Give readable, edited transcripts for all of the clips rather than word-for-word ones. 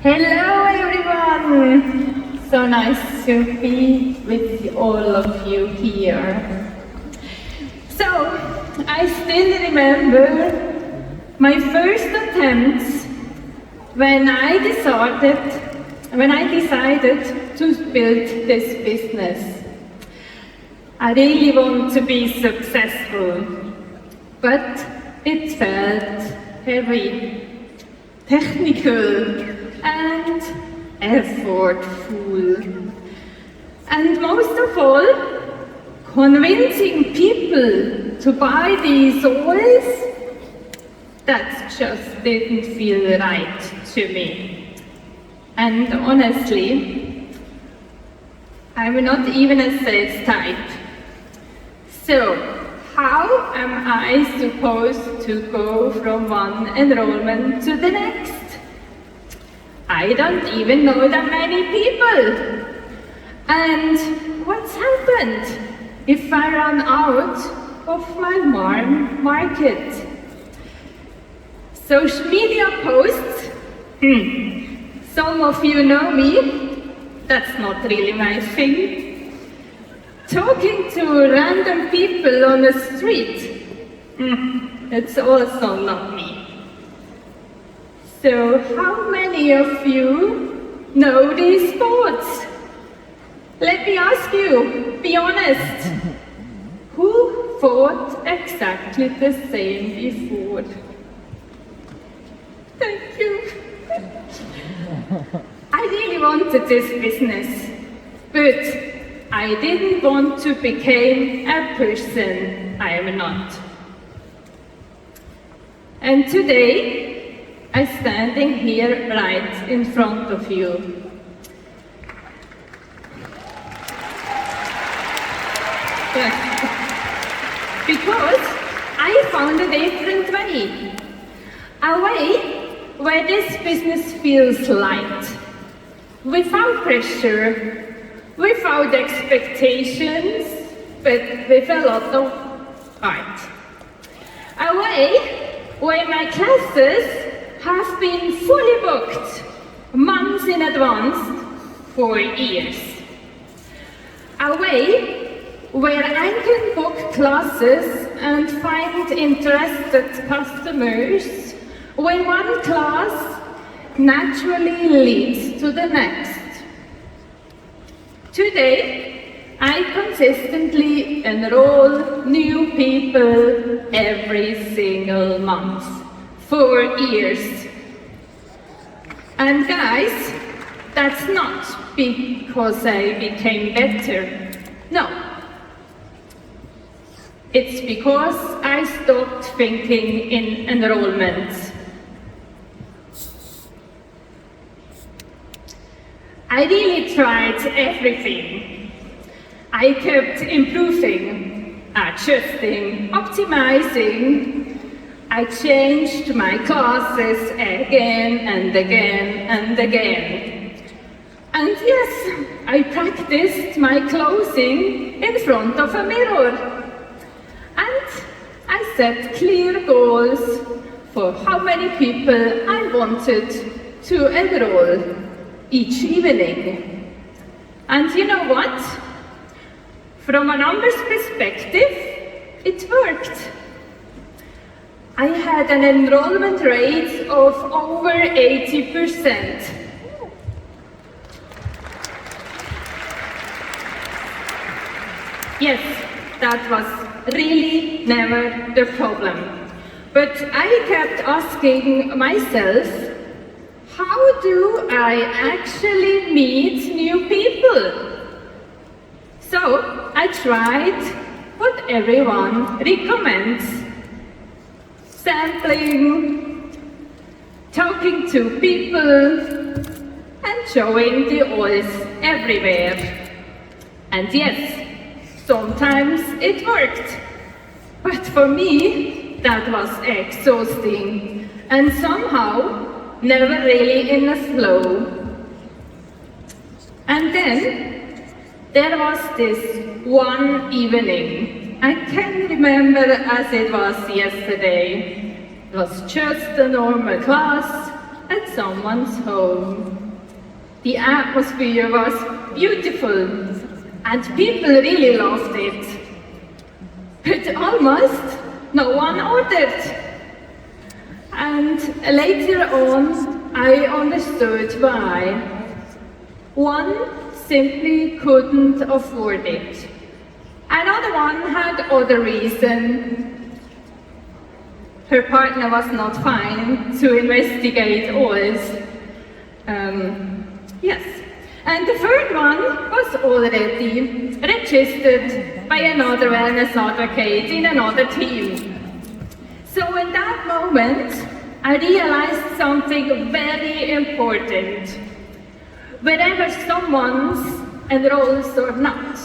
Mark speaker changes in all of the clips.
Speaker 1: Hello everyone! So nice to be with all of you here. So, I still remember my first attempts when I decided to build this business. I really want to be successful, but it felt heavy, technical, and effortful. And most of all, convincing people to buy these oils, that just didn't feel right to me. And honestly, I'm not even a sales type. So, how am I supposed to go from one enrollment to the next? I don't even know that many people. And what's happened if I run out of my market? Social media posts? Some of you know me. That's not really my thing. Talking to random people on the street? It's also not me. So, how many of you know these sports? Let me ask you, be honest. Who thought exactly the same before? Thank you. I really wanted this business, but I didn't want to become a person I am not. And today, I'm standing here right in front of you. Because I found a different way. A way where this business feels light, without pressure, without expectations, but with a lot of heart. A way where my classes have been fully booked months in advance for years. A way where I can book classes and find interested customers, where one class naturally leads to the next. Today, I consistently enroll new people every single month for years. And guys, that's not because I became better. No. It's because I stopped thinking in enrollments. I really tried everything. I kept improving, adjusting, optimizing. I changed my classes again and again and again. And yes, I practiced my closing in front of a mirror. And I set clear goals for how many people I wanted to enroll each evening. And you know what? From a numbers perspective, it worked. I had an enrollment rate of over 80%. Yes, that was really never the problem. But I kept asking myself, how do I actually meet new people? So I tried what everyone recommends. Sampling, talking to people, and showing the oils everywhere. And yes, sometimes it worked. But for me, that was exhausting and somehow never really in a flow. And then there was this one evening. I can remember as it was yesterday. It was just a normal class, at someone's home. The atmosphere was beautiful, and people really loved it. But almost no one ordered. And later on, I understood why. One simply couldn't afford it. Another one had other reason. Her partner was not fine to investigate always. Yes. And the third one was already registered by another wellness advocate in another team. So in that moment, I realized something very important. Whether someone's enrolls or not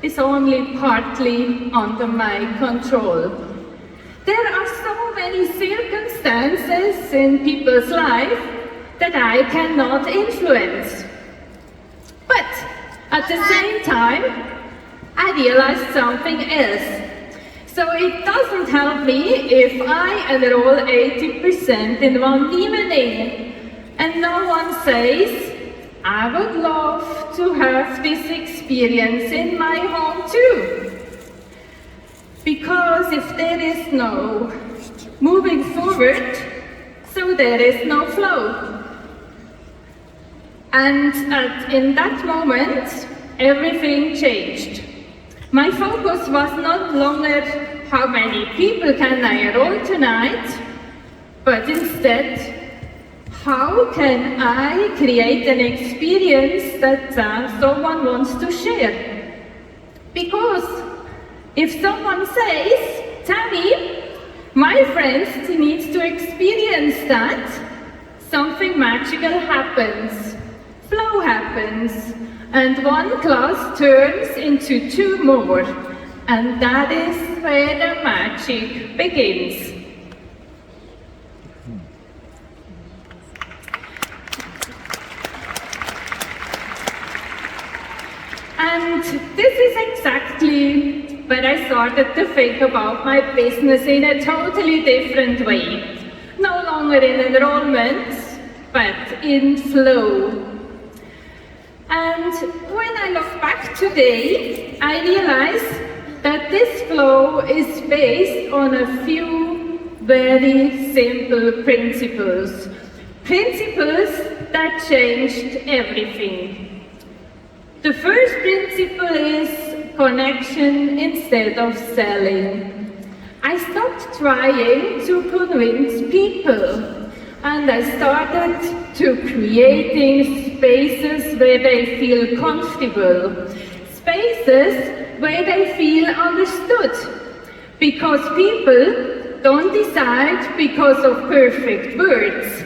Speaker 1: is only partly under my control. There are so many circumstances in people's life that I cannot influence. But at the same time, I realized something else. So it doesn't help me if I enroll 80% in one evening and no one says, I would love to have this experience in my home too. Because if there is no moving forward, so there is no flow. And in that moment, everything changed. My focus was not longer how many people can I enroll tonight, but instead, how can I create an experience that someone wants to share? Because if someone says, Tammy, my friend needs to experience that, something magical happens, flow happens, and one class turns into two more, and that is where the magic begins. And this is exactly where I started to think about my business in a totally different way. No longer in enrollment, but in flow. And when I look back today, I realize that this flow is based on a few very simple principles. Principles that changed everything. The first principle is connection instead of selling. I stopped trying to convince people. And I started to creating spaces where they feel comfortable, spaces where they feel understood. Because people don't decide because of perfect words,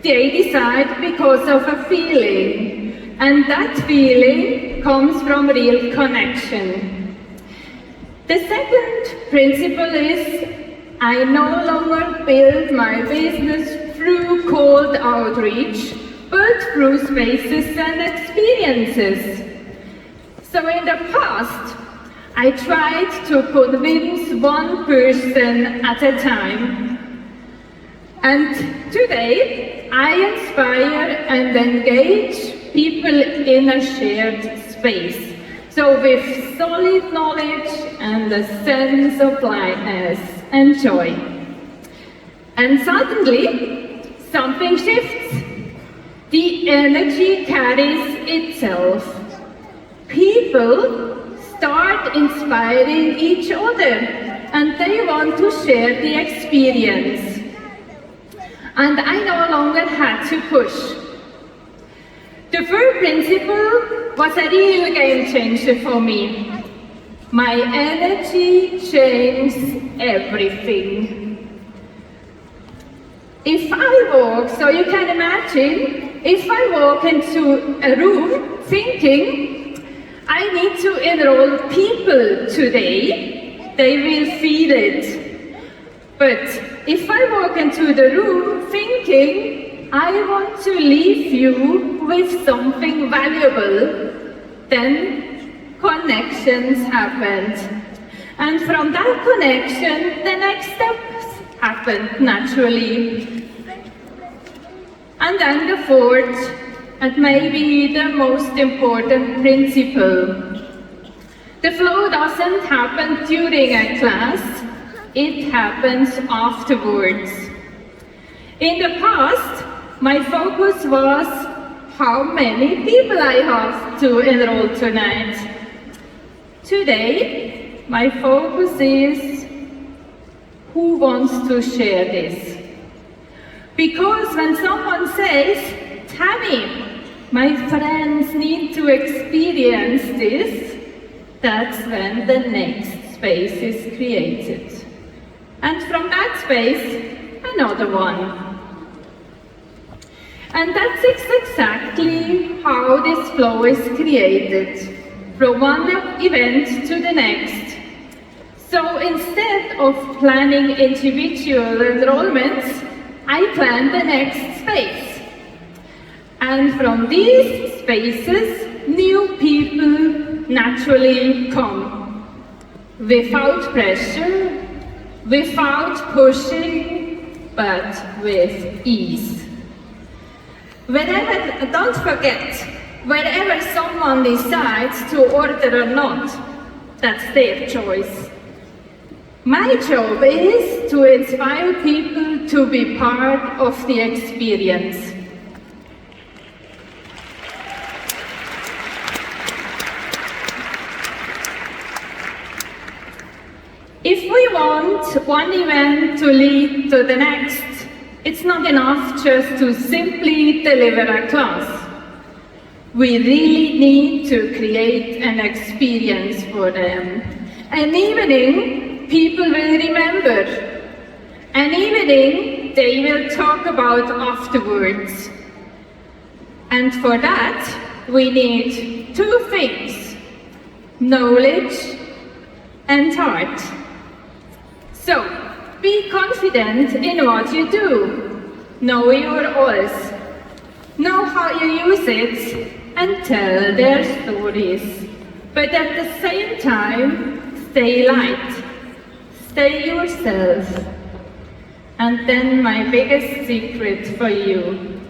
Speaker 1: they decide because of a feeling. And that feeling comes from real connection. The second principle is I no longer build my business through cold outreach, but through spaces and experiences. So in the past, I tried to convince one person at a time. And today, I inspire and engage people in a shared space. So with solid knowledge and a sense of lightness and joy. And suddenly, something shifts. The energy carries itself. People start inspiring each other and they want to share the experience. And I no longer had to push. The third principle was a real game changer for me. My energy changed everything. If I walk, so you can imagine, if I walk into a room thinking, I need to enroll people today, they will feel it. But if I walk into the room thinking, I want to leave you with something valuable, then connections happened. And from that connection, the next steps happened naturally. And then the fourth, and maybe the most important principle. The flow doesn't happen during a class, it happens afterwards. In the past, my focus was how many people I have to enroll tonight. Today, my focus is who wants to share this. Because when someone says, Tammy, my friends need to experience this, that's when the next space is created. And from that space, another one. And that's exactly how this flow is created, from one event to the next. So instead of planning individual enrollments, I plan the next space. And from these spaces, new people naturally come, without pressure, without pushing, but with ease. Don't forget, wherever someone decides to order or not, that's their choice. My job is to inspire people to be part of the experience. If we want one event to lead to the next, it's not enough just to simply deliver a class. We really need to create an experience for them. An evening people will remember. An evening they will talk about afterwards. And for that, we need two things: knowledge and heart. So, be confident in what you do. Know your voice. Know how you use it and tell their stories. But at the same time, stay light. Stay yourself. And then my biggest secret for you.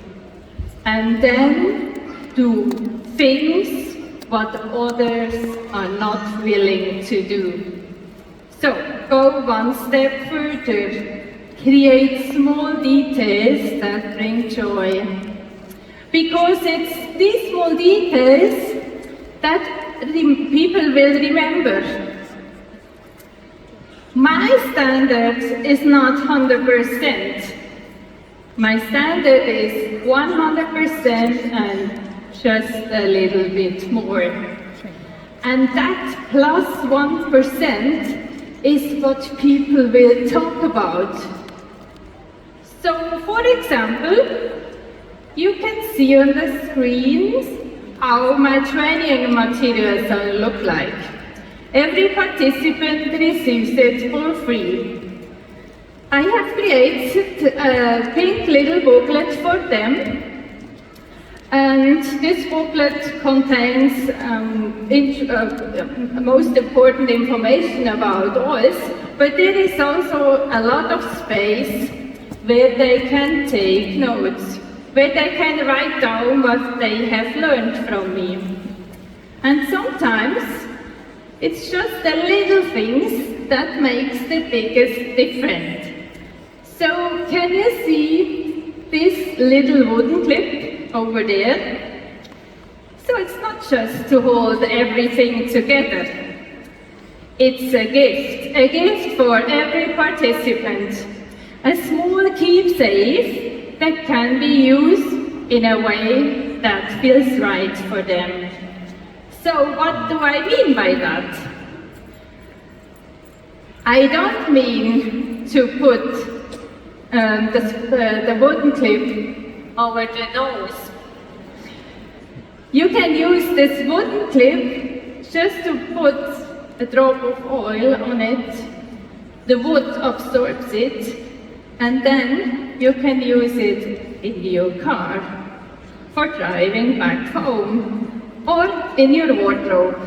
Speaker 1: And then do things what others are not willing to do. So, go one step further. Create small details that bring joy. Because it's these small details that people will remember. My standard is not 100%. My standard is 100% and just a little bit more. And that plus 1% is what people will talk about. So, for example, you can see on the screens how my training materials look like. Every participant receives it for free. I have created a pink little booklet for them. And this booklet contains most important information about us, but there is also a lot of space where they can take notes, where they can write down what they have learned from me. And sometimes it's just the little things that makes the biggest difference. So can you see this little wooden clip over there? So it's not just to hold everything together. It's a gift for every participant. A small keepsake that can be used in a way that feels right for them. So what do I mean by that? I don't mean to put the wooden clip over the nose. You can use this wooden clip just to put a drop of oil on it. The wood absorbs it, and then you can use it in your car for driving back home or in your wardrobe.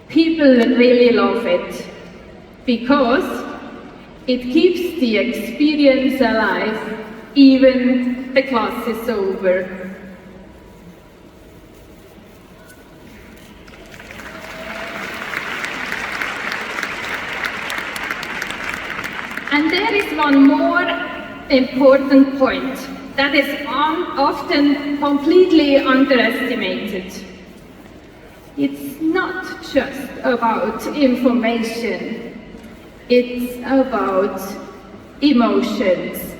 Speaker 1: People really love it because it keeps the experience alive even the class is over. And there is one more important point that is often completely underestimated. It's not just about information, it's about emotions.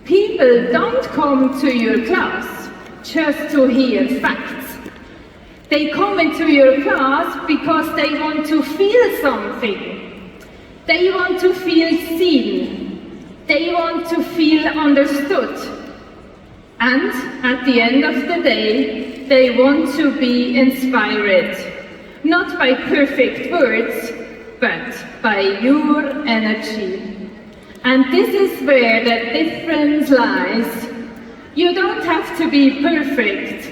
Speaker 1: People don't come to your class just to hear facts. They come into your class because they want to feel something. They want to feel seen. They want to feel understood. And at the end of the day, they want to be inspired, not by perfect words, but by your energy. And this is where the difference lies. You don't have to be perfect,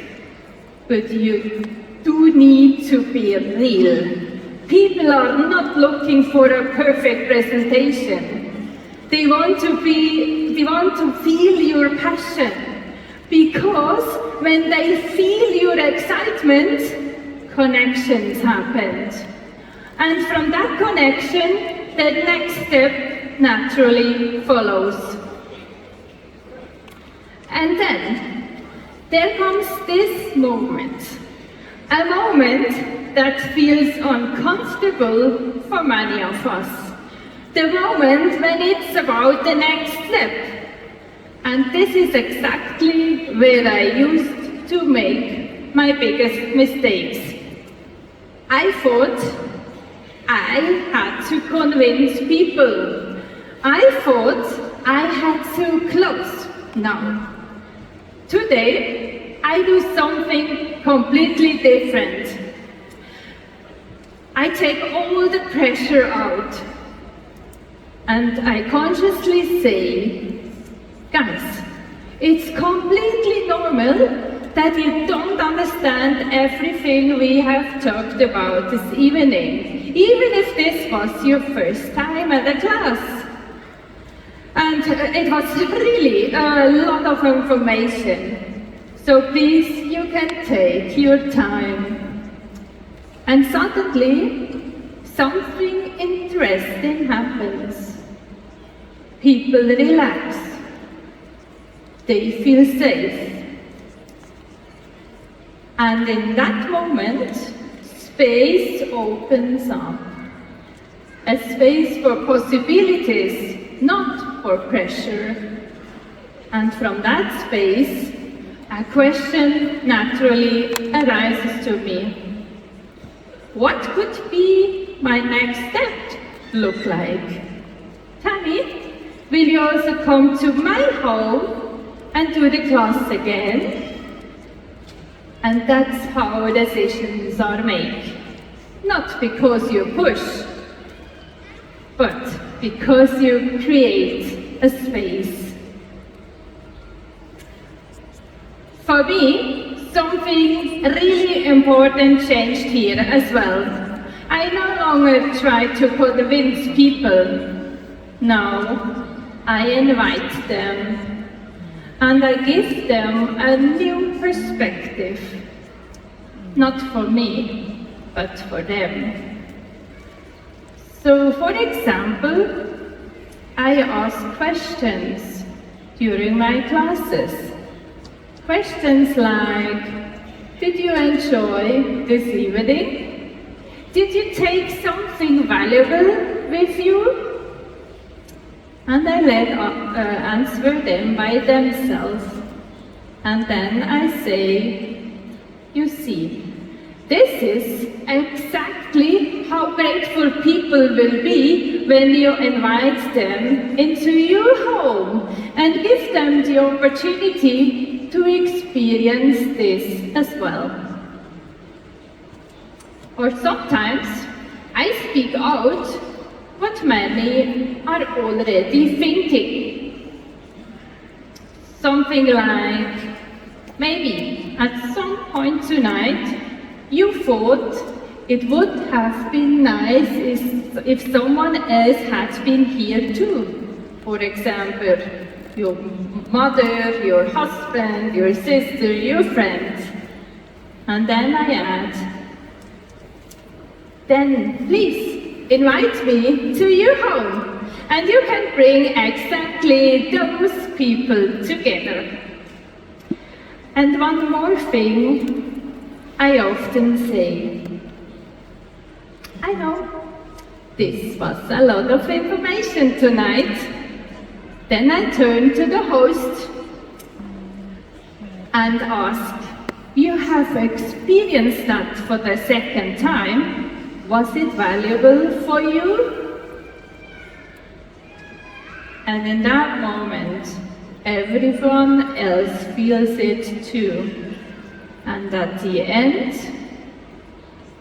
Speaker 1: but you do need to be real. People are not looking for a perfect presentation. They want to feel your passion, because when they feel your excitement, connections happen. And from that connection, the next step naturally follows. And then there comes this moment, a moment that feels uncomfortable for many of us. The moment when it's about the next step. And this is exactly where I used to make my biggest mistakes. I thought I had to convince people. I thought I had to close. No. Today, I do something completely different. I take all the pressure out. And I consciously say, guys, it's completely normal that you don't understand everything we have talked about this evening, even if this was your first time at a class. And it was really a lot of information. So please, you can take your time. And suddenly, something interesting happens. People relax. They feel safe. And in that moment, space opens up. A space for possibilities, not for pressure. And from that space, a question naturally arises to me. What could be my next step look like? Tammy, will you also come to my home and do the class again? And that's how decisions are made. Not because you push, but because you create a space. For me, something really important changed here as well. I no longer try to convince people. Now, I invite them, and I give them a new perspective. Not for me, but for them. So, for example, I ask questions during my classes. Questions like, did you enjoy this evening? Did you take something valuable with you? And I answer them by themselves. And then I say, you see, this is exactly how grateful people will be when you invite them into your home and give them the opportunity to experience this as well. Or sometimes I speak out what many are already thinking. Something like, maybe at some point tonight you thought it would have been nice if someone else had been here too, for example. your mother, your husband, your sister, your friend. And then I add, then please invite me to your home, and you can bring exactly those people together. And one more thing I often say. I know, this was a lot of information tonight. Then I turn to the host and ask, you have experienced that for the second time. Was it valuable for you? And in that moment, everyone else feels it too. And at the end,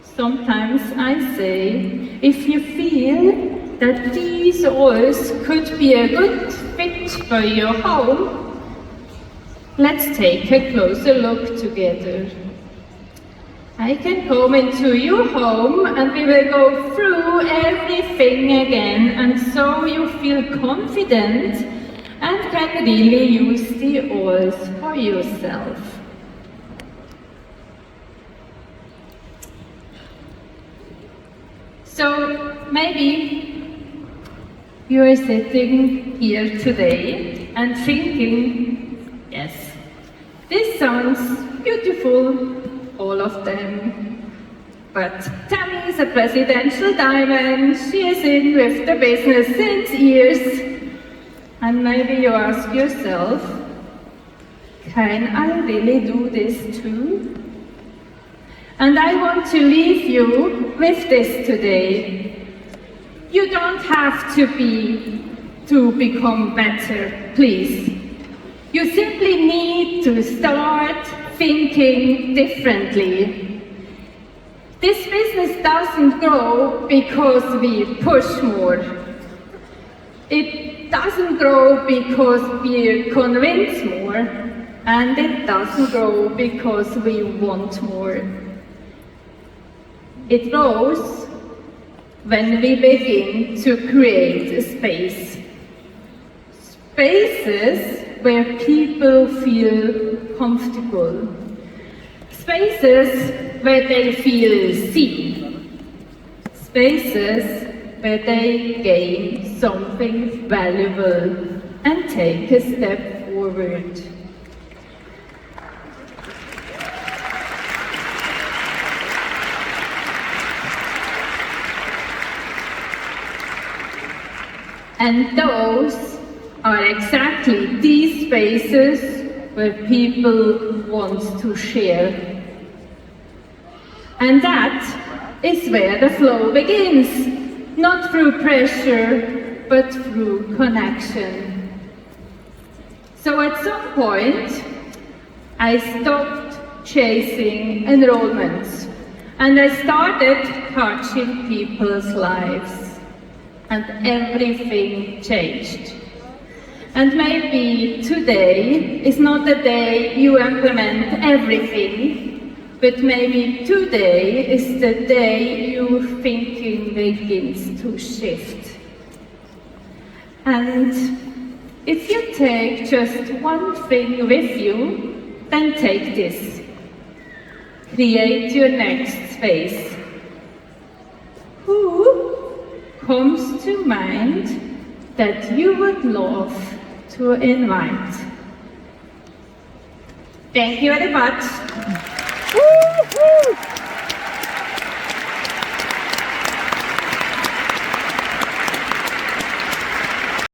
Speaker 1: sometimes I say, if you feel that these oils could be a good fit for your home, let's take a closer look together. I can come into your home and we will go through everything again, and so you feel confident and can really use the oils for yourself. So maybe you are sitting here today and thinking, yes, this sounds beautiful, all of them. But Tammy is a presidential diamond, she is in with the business since years. And maybe you ask yourself, can I really do this too? And I want to leave you with this today. You don't have to become better, please. You simply need to start thinking differently. This business doesn't grow because we push more. It doesn't grow because we convince more, and it doesn't grow because we want more. It grows when we begin to create a space. Spaces where people feel comfortable. Spaces where they feel seen. Spaces where they gain something valuable and take a step forward. And those are exactly these spaces where people want to share. And that is where the flow begins, not through pressure, but through connection. So at some point, I stopped chasing enrollments, and I started touching people's lives. And everything changed. And maybe today is not the day you implement everything, but maybe today is the day your thinking begins to shift. And if you take just one thing with you, then take this. Create your next space. Who comes to mind that you would love to invite? Thank you very much.